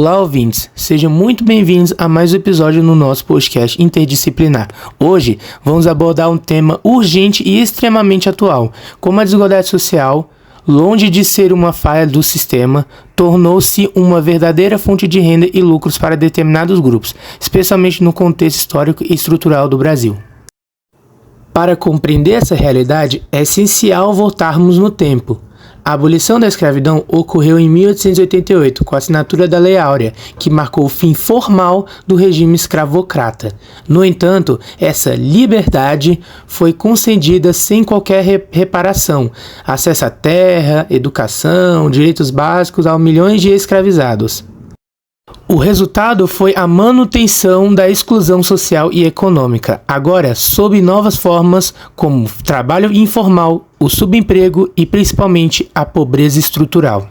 Olá, ouvintes, sejam muito bem-vindos a mais um episódio no nosso podcast interdisciplinar. Hoje vamos abordar um tema urgente e extremamente atual, como a desigualdade social, longe de ser uma falha do sistema, tornou-se uma verdadeira fonte de renda e lucros para determinados grupos, especialmente no contexto histórico e estrutural do Brasil. Para compreender essa realidade, é essencial voltarmos no tempo. A abolição da escravidão ocorreu em 1888, com a assinatura da Lei Áurea, que marcou o fim formal do regime escravocrata. No entanto, essa liberdade foi concedida sem qualquer reparação, acesso à terra, educação, direitos básicos a milhões de escravizados. O resultado foi a manutenção da exclusão social e econômica, agora sob novas formas como trabalho informal, o subemprego e principalmente a pobreza estrutural.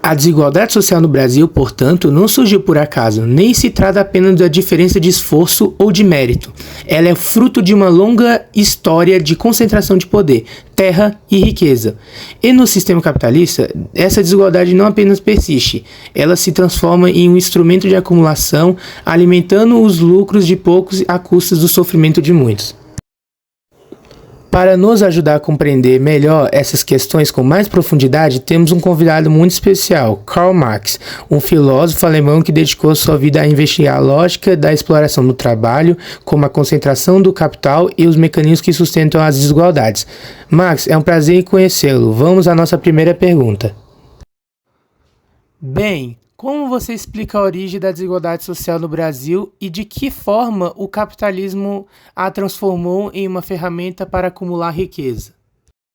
A desigualdade social no Brasil, portanto, não surgiu por acaso, nem se trata apenas da diferença de esforço ou de mérito. Ela é fruto de uma longa história de concentração de poder, terra e riqueza. E no sistema capitalista, essa desigualdade não apenas persiste, ela se transforma em um instrumento de acumulação, alimentando os lucros de poucos à custa do sofrimento de muitos. Para nos ajudar a compreender melhor essas questões com mais profundidade, temos um convidado muito especial, Karl Marx, um filósofo alemão que dedicou sua vida a investigar a lógica da exploração do trabalho, como a concentração do capital e os mecanismos que sustentam as desigualdades. Marx, é um prazer conhecê-lo. Vamos à nossa primeira pergunta. Bem, como você explica a origem da desigualdade social no Brasil e de que forma o capitalismo a transformou em uma ferramenta para acumular riqueza?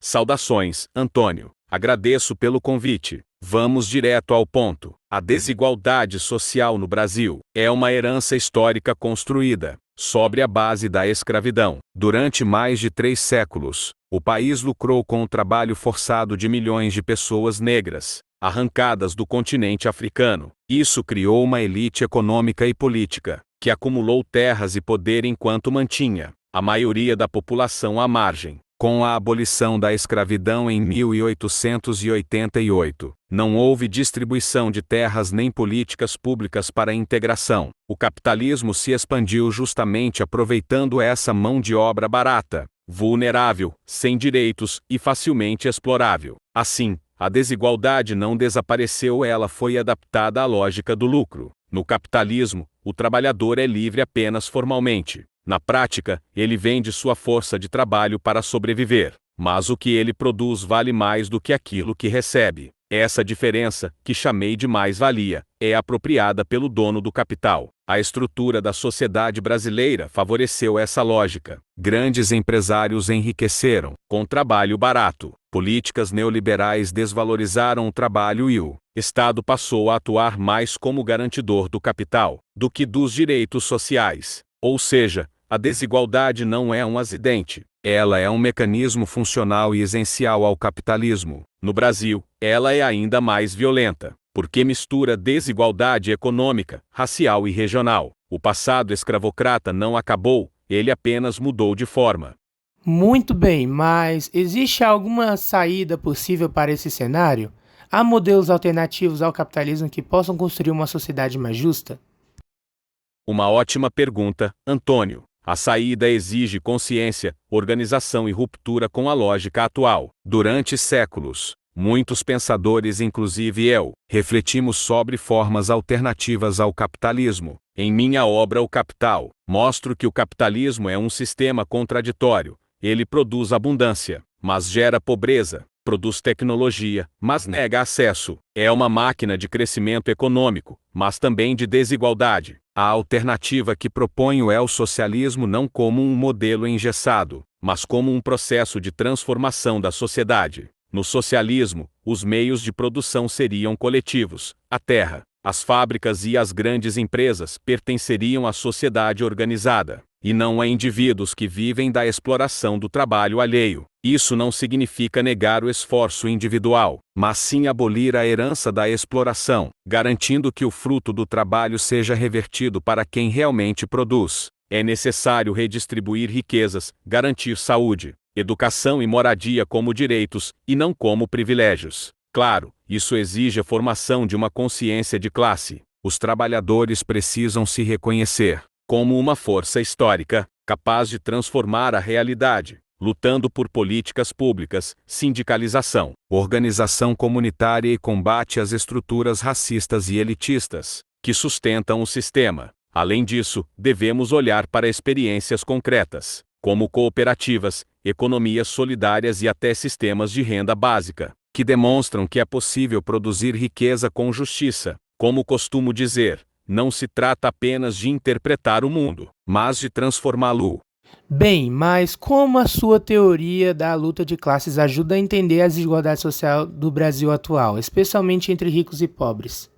Saudações, Antônio. Agradeço pelo convite. Vamos direto ao ponto. A desigualdade social no Brasil é uma herança histórica construída sobre a base da escravidão. Durante mais de 3 séculos, o país lucrou com o trabalho forçado de milhões de pessoas negras, arrancadas do continente africano. Isso criou uma elite econômica e política, que acumulou terras e poder enquanto mantinha a maioria da população à margem. Com a abolição da escravidão em 1888, não houve distribuição de terras nem políticas públicas para a integração. O capitalismo se expandiu justamente aproveitando essa mão de obra barata, vulnerável, sem direitos e facilmente explorável. Assim, a desigualdade não desapareceu, ela foi adaptada à lógica do lucro. No capitalismo, o trabalhador é livre apenas formalmente. Na prática, ele vende sua força de trabalho para sobreviver, mas o que ele produz vale mais do que aquilo que recebe. Essa diferença, que chamei de mais-valia, é apropriada pelo dono do capital. A estrutura da sociedade brasileira favoreceu essa lógica. Grandes empresários enriqueceram com trabalho barato. Políticas neoliberais desvalorizaram o trabalho e o Estado passou a atuar mais como garantidor do capital do que dos direitos sociais. Ou seja, a desigualdade não é um acidente. Ela é um mecanismo funcional e essencial ao capitalismo. No Brasil, ela é ainda mais violenta, porque mistura desigualdade econômica, racial e regional. O passado escravocrata não acabou, ele apenas mudou de forma. Muito bem, mas existe alguma saída possível para esse cenário? Há modelos alternativos ao capitalismo que possam construir uma sociedade mais justa? Uma ótima pergunta, Antônio. A saída exige consciência, organização e ruptura com a lógica atual. Durante séculos, muitos pensadores, inclusive eu, refletimos sobre formas alternativas ao capitalismo. Em minha obra O Capital, mostro que o capitalismo é um sistema contraditório. Ele produz abundância, mas gera pobreza. Produz tecnologia, mas nega acesso. É uma máquina de crescimento econômico, mas também de desigualdade. A alternativa que proponho é o socialismo não como um modelo engessado, mas como um processo de transformação da sociedade. No socialismo, os meios de produção seriam coletivos. A terra, as fábricas e as grandes empresas pertenceriam à sociedade organizada, e não a indivíduos que vivem da exploração do trabalho alheio. Isso não significa negar o esforço individual, mas sim abolir a herança da exploração, garantindo que o fruto do trabalho seja revertido para quem realmente produz. É necessário redistribuir riquezas, garantir saúde, educação e moradia como direitos, e não como privilégios. Claro, Isso exige a formação de uma consciência de classe. Os trabalhadores precisam se reconhecer como uma força histórica, capaz de transformar a realidade, lutando por políticas públicas, sindicalização, organização comunitária e combate às estruturas racistas e elitistas que sustentam o sistema. Além disso, devemos olhar para experiências concretas, como cooperativas, economias solidárias e até sistemas de renda básica, que demonstram que é possível produzir riqueza com justiça. Como costumo dizer, não se trata apenas de interpretar o mundo, mas de transformá-lo. Bem, mas como a sua teoria da luta de classes ajuda a entender a desigualdade social do Brasil atual, especialmente entre ricos e pobres?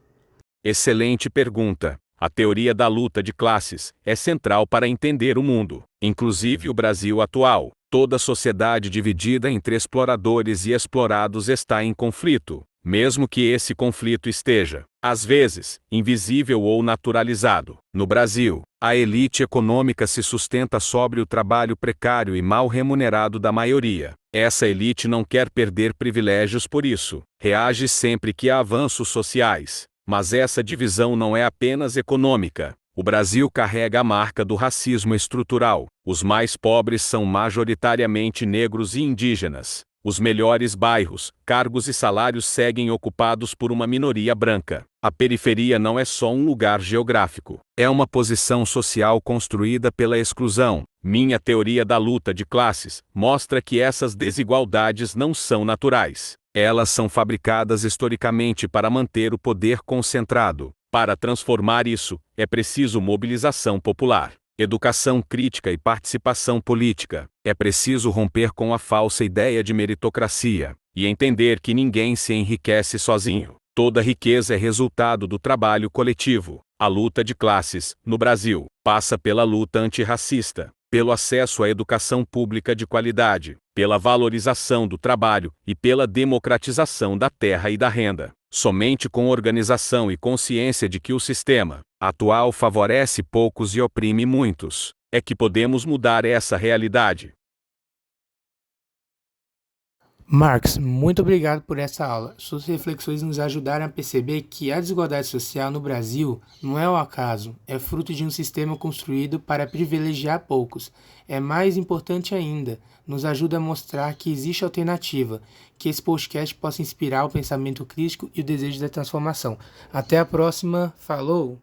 Excelente pergunta. A teoria da luta de classes é central para entender o mundo, inclusive o Brasil atual. Toda sociedade dividida entre exploradores e explorados está em conflito, mesmo que esse conflito esteja, às vezes, invisível ou naturalizado. No Brasil, a elite econômica se sustenta sobre o trabalho precário e mal remunerado da maioria. Essa elite não quer perder privilégios por isso, reage sempre que há avanços sociais. Mas essa divisão não é apenas econômica. O Brasil carrega a marca do racismo estrutural. Os mais pobres são majoritariamente negros e indígenas. Os melhores bairros, cargos e salários seguem ocupados por uma minoria branca. A periferia não é só um lugar geográfico. É uma posição social construída pela exclusão. Minha teoria da luta de classes mostra que essas desigualdades não são naturais. Elas são fabricadas historicamente para manter o poder concentrado. Para transformar isso, é preciso mobilização popular, educação crítica e participação política. É preciso romper com a falsa ideia de meritocracia e entender que ninguém se enriquece sozinho. Toda riqueza é resultado do trabalho coletivo. A luta de classes, no Brasil, passa pela luta antirracista, pelo acesso à educação pública de qualidade, pela valorização do trabalho e pela democratização da terra e da renda. Somente com organização e consciência de que o sistema atual favorece poucos e oprime muitos, é que podemos mudar essa realidade. Marx, muito obrigado por essa aula. Suas reflexões nos ajudaram a perceber que a desigualdade social no Brasil não é um acaso, é fruto de um sistema construído para privilegiar poucos. É mais importante ainda, nos ajuda a mostrar que existe alternativa, que esse podcast possa inspirar o pensamento crítico e o desejo da transformação. Até a próxima, falou!